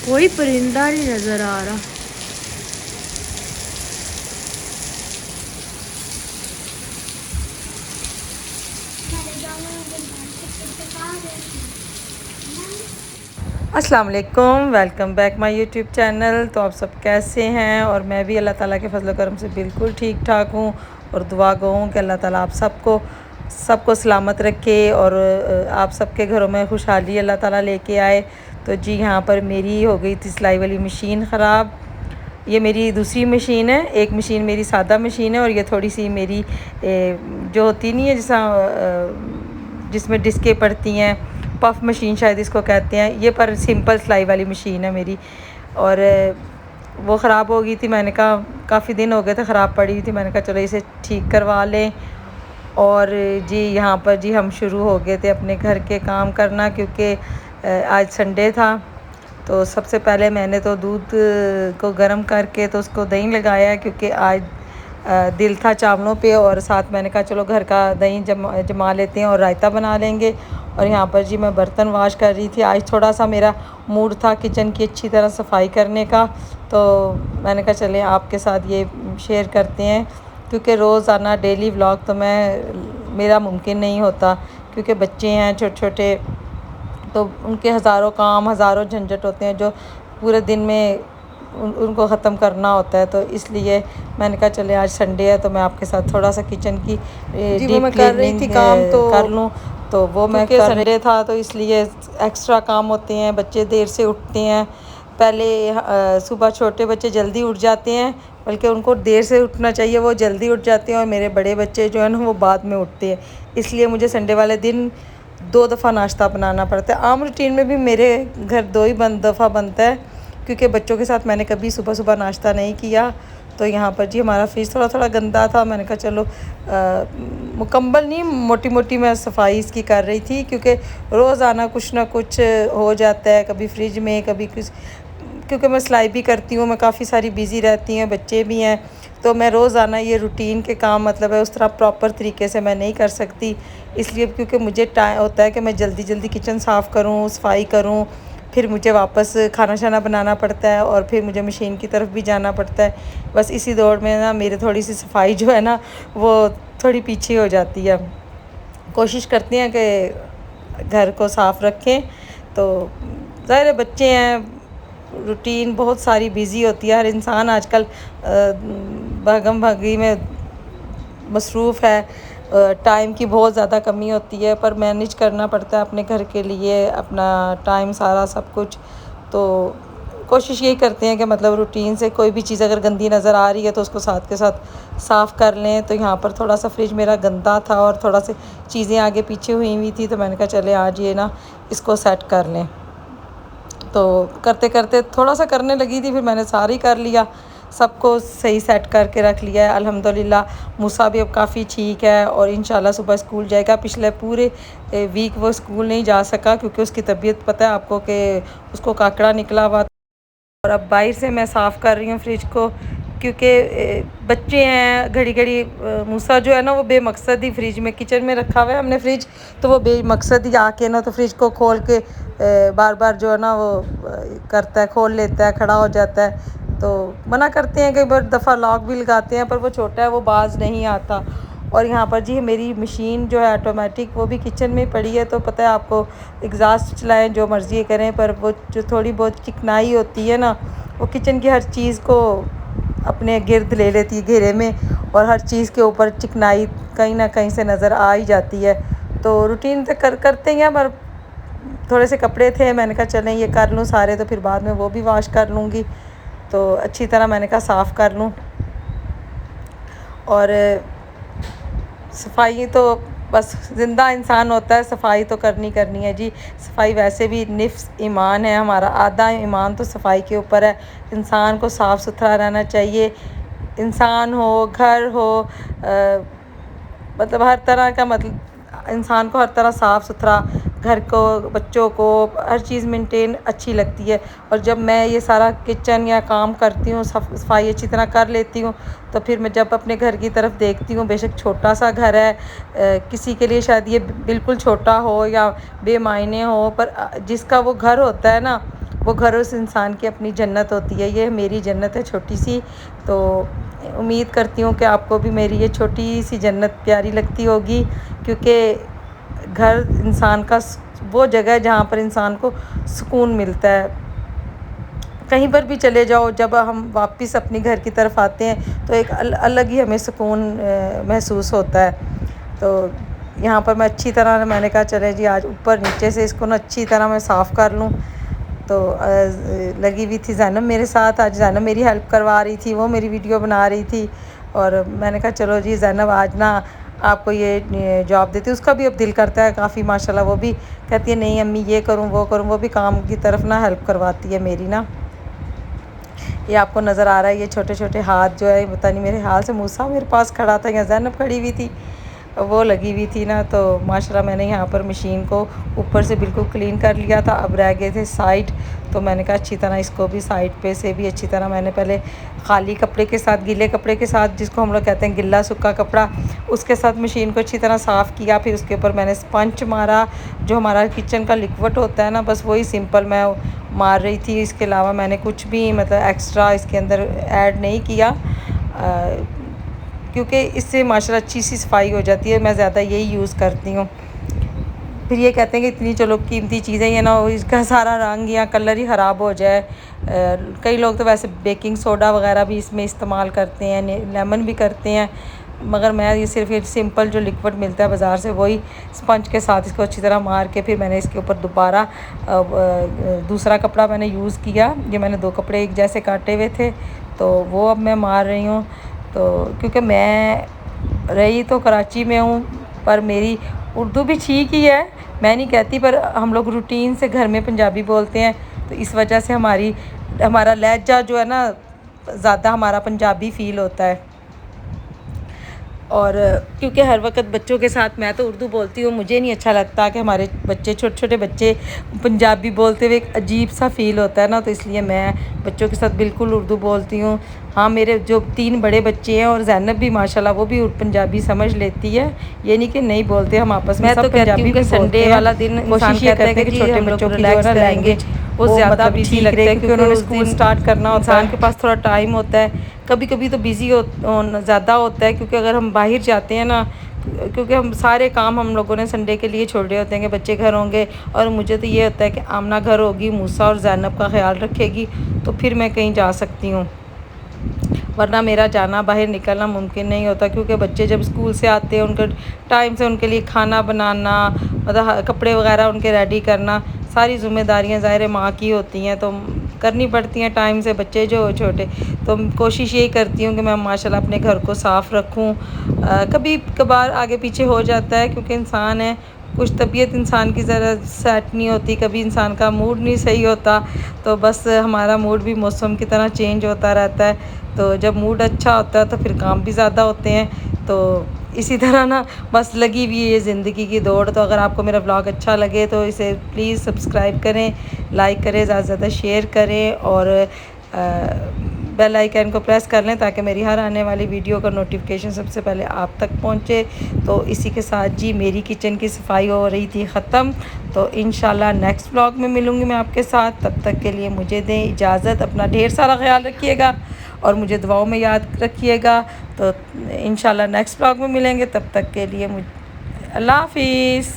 कोई परिंदा नहीं नजर आ रहा। अस्सलाम वालेकुम, welcome back my YouTube channel. तो आप सब कैसे हैं? और मैं भी अल्लाह ताला के फजल करम से बिल्कुल ठीक ठाक हूँ और दुआ गो हूँ कि अल्लाह ताला आप सबको सलामत रखे और आप सबके घरों में खुशहाली अल्लाह ताला लेके आए। तो जी यहाँ पर मेरी हो गई थी सिलाई वाली मशीन ख़राब। ये मेरी दूसरी मशीन है। एक मशीन मेरी सादा मशीन है और ये थोड़ी सी मेरी जो होती नहीं है जिसमें डिस्कें पड़ती हैं, पफ मशीन शायद इसको कहते हैं। ये पर सिंपल सिलाई वाली मशीन है मेरी और वो ख़राब हो गई थी। मैंने कहा काफ़ी दिन हो गए थे ख़राब पड़ी हुई थी, मैंने कहा चलो इसे ठीक करवा लें। और जी यहाँ पर जी हम शुरू हो गए थे अपने घर के काम करना, क्योंकि आज संडे था। तो सबसे पहले मैंने तो दूध को गर्म करके तो उसको दही लगाया, क्योंकि आज दिल था चावलों पे। और साथ मैंने कहा चलो घर का दही जमा लेते हैं और रायता बना लेंगे। और यहाँ पर जी मैं बर्तन वॉश कर रही थी। आज थोड़ा सा मेरा मूड था किचन की अच्छी तरह सफाई करने का, तो मैंने कहा चलें आपके साथ ये शेयर करते हैं, क्योंकि रोज़ाना डेली व्लॉग तो मेरा मुमकिन नहीं होता, क्योंकि बच्चे हैं छोटे छोटे, तो उनके हज़ारों काम हज़ारों झंझट होते हैं जो पूरे दिन में उनको ख़त्म करना होता है। तो इसलिए मैंने कहा चले आज संडे है तो मैं आपके साथ थोड़ा सा किचन की डीप कर रही थी काम तो कर लूँ। तो वो मैं संडे था तो इसलिए एक्स्ट्रा काम होते हैं। बच्चे देर से उठते हैं, पहले सुबह छोटे बच्चे जल्दी उठ जाते हैं, बल्कि उनको देर से उठना चाहिए, वो जल्दी उठ जाते हैं। और मेरे बड़े बच्चे जो है ना वो बाद में उठते हैं, इसलिए मुझे संडे वाले दिन 2 दफ़ा नाश्ता बनाना पड़ता है। आम रूटीन में भी मेरे घर 2 ही दफ़ा बनता है, क्योंकि बच्चों के साथ मैंने कभी सुबह सुबह नाश्ता नहीं किया। तो यहाँ पर जी हमारा फ्रिज थोड़ा थोड़ा गंदा था, मैंने कहा चलो मुकम्मल नहीं मोटी मोटी मैं सफाई इसकी कर रही थी, क्योंकि रोज़ाना कुछ ना कुछ हो जाता है, कभी फ्रिज में कभी कुछ, क्योंकि मैं सिलाई भी करती हूँ, मैं काफ़ी सारी बिज़ी रहती हूँ, बच्चे भी हैं, तो मैं रोज़ाना ये रूटीन के काम मतलब है उस तरह प्रॉपर तरीके से मैं नहीं कर सकती। इसलिए क्योंकि मुझे टाइम होता है कि मैं जल्दी जल्दी किचन साफ़ करूँ, सफाई करूँ, फिर मुझे वापस खाना शाना बनाना पड़ता है और फिर मुझे मशीन की तरफ भी जाना पड़ता है। बस इसी दौड़ में ना मेरी थोड़ी सी सफाई जो है ना वो थोड़ी पीछे हो जाती है। कोशिश करते हैं कि घर को साफ़ रखें। तो ज़ाहिर है बच्चे हैं, रूटीन बहुत सारी बिज़ी होती है, हर इंसान आजकल भागम भागी में मसरूफ़ है, टाइम की बहुत ज़्यादा कमी होती है, पर मैनेज करना पड़ता है अपने घर के लिए अपना टाइम सारा सब कुछ। तो कोशिश यही करते हैं कि मतलब रूटीन से कोई भी चीज़ अगर गंदी नज़र आ रही है तो उसको साथ के साथ साफ़ कर लें। तो यहाँ पर थोड़ा सा फ्रिज मेरा गंदा था और थोड़ा से चीज़ें आगे पीछे हुई थी, तो मैंने कहा चले आज ये ना इसको सेट कर लें। तो करते करते थोड़ा सा करने लगी थी, फिर मैंने सारा ही कर लिया, सबको सही सेट करके रख लिया है अल्हम्दुलिल्लाह। मूसा भी अब काफ़ी ठीक है और इंशाल्लाह सुबह स्कूल जाएगा। पिछले पूरे वीक वो स्कूल नहीं जा सका, क्योंकि उसकी तबीयत पता है आपको कि उसको काकड़ा निकला हुआ। और अब बाहर से मैं साफ़ कर रही हूँ फ्रिज को, क्योंकि बच्चे हैं घड़ी घड़ी। मूसा जो है ना वो बेमकसद ही फ्रिज में किचन में रखा हुआ है हमने फ्रिज, तो वो बेमकसद ही आके ना तो फ्रिज को खोल के बार बार जो है ना वो करता है, खोल लेता है, खड़ा हो जाता है। तो मना करते हैं, कई बार दफ़ा लॉक भी लगाते हैं, पर वो छोटा है वो बाज नहीं आता। और यहाँ पर जी मेरी मशीन जो है ऑटोमेटिक वो भी किचन में पड़ी है, तो पता है आपको एग्ज़ास्ट चलाएं जो मर्ज़ी करें, पर वो जो थोड़ी बहुत चिकनाई होती है ना वो किचन की हर चीज़ को अपने गिर्द ले लेती है घेरे में, और हर चीज़ के ऊपर चिकनाई कहीं ना कहीं से नज़र आ ही जाती है। तो रूटीन तो करते हैं, पर थोड़े से कपड़े थे, मैंने कहा चलें ये कर लूँ सारे, तो फिर बाद में वो भी वॉश कर लूँगी। तो अच्छी तरह मैंने कहा साफ़ कर लूँ। और सफाई तो बस ज़िंदा इंसान होता है, सफाई तो करनी है जी। सफाई वैसे भी निफ्स ईमान है हमारा, आधा ईमान तो सफाई के ऊपर है। इंसान को साफ़ सुथरा रहना चाहिए, इंसान हो घर हो मतलब हर तरह का, मतलब इंसान को हर तरह साफ़ सुथरा घर को, बच्चों को, हर चीज़ मेंटेन अच्छी लगती है। और जब मैं ये सारा किचन या काम करती हूँ, सफाई अच्छी तरह कर लेती हूँ, तो फिर मैं जब अपने घर की तरफ देखती हूँ, बेशक छोटा सा घर है, किसी के लिए शायद ये बिल्कुल छोटा हो या बेमायने हो, पर जिसका वो घर होता है ना, वो घर उस इंसान की अपनी जन्नत होती है। ये मेरी जन्नत है छोटी सी। तो उम्मीद करती हूँ कि आपको भी मेरी ये छोटी सी जन्नत प्यारी लगती होगी, क्योंकि घर इंसान का वो जगह है जहाँ पर इंसान को सुकून मिलता है। कहीं पर भी चले जाओ, जब हम वापस अपनी घर की तरफ आते हैं तो एक अलग ही हमें सुकून महसूस होता है। तो यहाँ पर मैं अच्छी तरह, मैंने कहा चले जी आज ऊपर नीचे से इसको ना अच्छी तरह मैं साफ़ कर लूँ। तो लगी हुई थी ज़ैनब मेरे साथ, आज ज़ैनब मेरी हेल्प करवा रही थी, वो मेरी वीडियो बना रही थी। और मैंने कहा चलो जी ज़ैनब आज ना आपको ये जॉब देती। उसका भी अब दिल करता है काफ़ी, माशाल्लाह। वो भी कहती है नहीं अम्मी ये करूँ वो करूँ, वो भी काम की तरफ ना हेल्प करवाती है मेरी ना। ये आपको नज़र आ रहा है, ये छोटे छोटे हाथ जो है, पता नहीं मेरे हाल से मूसा मेरे पास खड़ा था या ज़ैनब खड़ी हुई थी, वो लगी हुई थी ना। तो माशाल्लाह मैंने यहाँ पर मशीन को ऊपर से बिल्कुल क्लीन कर लिया था। अब रह गए थे साइड, तो मैंने कहा अच्छी तरह इसको भी साइड पे से भी अच्छी तरह मैंने पहले खाली कपड़े के साथ, गीले कपड़े के साथ, जिसको हम लोग कहते हैं गिल्ला सूखा कपड़ा, उसके साथ मशीन को अच्छी तरह साफ़ किया। फिर उसके ऊपर मैंने स्पंज मारा, जो हमारा किचन का लिक्विड होता है ना, बस वही सिंपल मैं मार रही थी। इसके अलावा मैंने कुछ भी मतलब एक्स्ट्रा इसके अंदर ऐड नहीं किया, क्योंकि इससे माशाल्लाह अच्छी सी सफाई हो जाती है। मैं ज़्यादा यही यूज़ करती हूँ। फिर ये कहते हैं कि इतनी चलो कीमती चीज़ें ये ना इसका सारा रंग या कलर ही ख़राब हो जाए। कई लोग तो वैसे बेकिंग सोडा वगैरह भी इसमें इस्तेमाल करते हैं, लेमन भी करते हैं, मगर मैं ये सिर्फ ये सिंपल जो लिक्विड मिलता है बाज़ार से, वही स्पंज के साथ इसको अच्छी तरह मार के फिर मैंने इसके ऊपर दोबारा दूसरा कपड़ा मैंने यूज़ किया। ये मैंने 2 कपड़े एक जैसे काटे हुए थे, तो वो अब मैं मार रही हूँ। तो क्योंकि मैं रही तो कराची में हूँ, पर मेरी उर्दू भी ठीक ही है, मैं नहीं कहती, पर हम लोग रूटीन से घर में पंजाबी बोलते हैं, तो इस वजह से हमारा लहजा जो है ना ज़्यादा हमारा पंजाबी फ़ील होता है। और क्योंकि हर वक्त बच्चों के साथ मैं तो उर्दू बोलती हूँ, मुझे नहीं अच्छा लगता कि हमारे बच्चे, छोटे छोटे बच्चे पंजाबी बोलते हुए एक अजीब सा फ़ील होता है ना, तो इसलिए मैं बच्चों के साथ बिल्कुल उर्दू बोलती हूँ। हाँ, मेरे जो 3 बड़े बच्चे हैं और ज़ैनब भी माशाल्लाह वो भी पंजाबी समझ लेती है, ये नहीं कि नहीं बोलते, हम आपस में सब पंजाबी भी संडे वाला दिन कोशिश ये करते हैं कि छोटे बच्चों की जो है लैंग्वेज वो ज़्यादा बिजी लगता है, क्योंकि उन्होंने स्कूल स्टार्ट करना होता है, इंसान के पास थोड़ा टाइम होता है। कभी कभी तो बिज़ी ज़्यादा होता है, क्योंकि अगर हम बाहर जाते हैं ना, क्योंकि हम सारे काम हम लोगों ने संडे के लिए छोड़ रहे होते हैं कि बच्चे घर होंगे, और मुझे तो ये होता है कि आमना घर होगी, मूसा और ज़ैनब का ख्याल रखेगी, तो फिर मैं कहीं जा सकती हूँ, वरना मेरा जाना बाहर निकलना मुमकिन नहीं होता। क्योंकि बच्चे जब स्कूल से आते हैं, उनके टाइम से उनके लिए खाना बनाना, मतलब कपड़े वगैरह उनके रेडी करना, सारी ज़िम्मेदारियां ज़ाहिर माँ की होती हैं, तो करनी पड़ती हैं टाइम से, बच्चे जो छोटे। तो कोशिश यही करती हूँ कि मैं माशाल्लाह अपने घर को साफ़ रखूँ। कभी कभार आगे पीछे हो जाता है, क्योंकि इंसान है, कुछ तबीयत इंसान की ज़रा सेट नहीं होती, कभी इंसान का मूड नहीं सही होता, तो बस हमारा मूड भी मौसम की तरह चेंज होता रहता है। तो जब मूड अच्छा होता है तो फिर काम भी ज़्यादा होते हैं। तो इसी तरह ना बस लगी हुई है ये ज़िंदगी की दौड़। तो अगर आपको मेरा ब्लॉग अच्छा लगे तो इसे प्लीज़ सब्सक्राइब करें, लाइक करें, ज़्यादा से ज़्यादा शेयर करें, और बेल आइकन को प्रेस कर लें ताकि मेरी हर आने वाली वीडियो का नोटिफिकेशन सबसे पहले आप तक पहुंचे। तो इसी के साथ जी मेरी किचन की सफाई हो रही थी ख़त्म। तो इंशाल्लाह नेक्स्ट ब्लॉग में मिलूँगी मैं आपके साथ। तब तक के लिए मुझे दें इजाज़त, अपना ढेर सारा ख्याल रखिएगा और मुझे दुआओं में याद रखिएगा। तो इंशाल्लाह नेक्स्ट ब्लॉग में मिलेंगे, तब तक के लिए अल्लाह हाफिज़।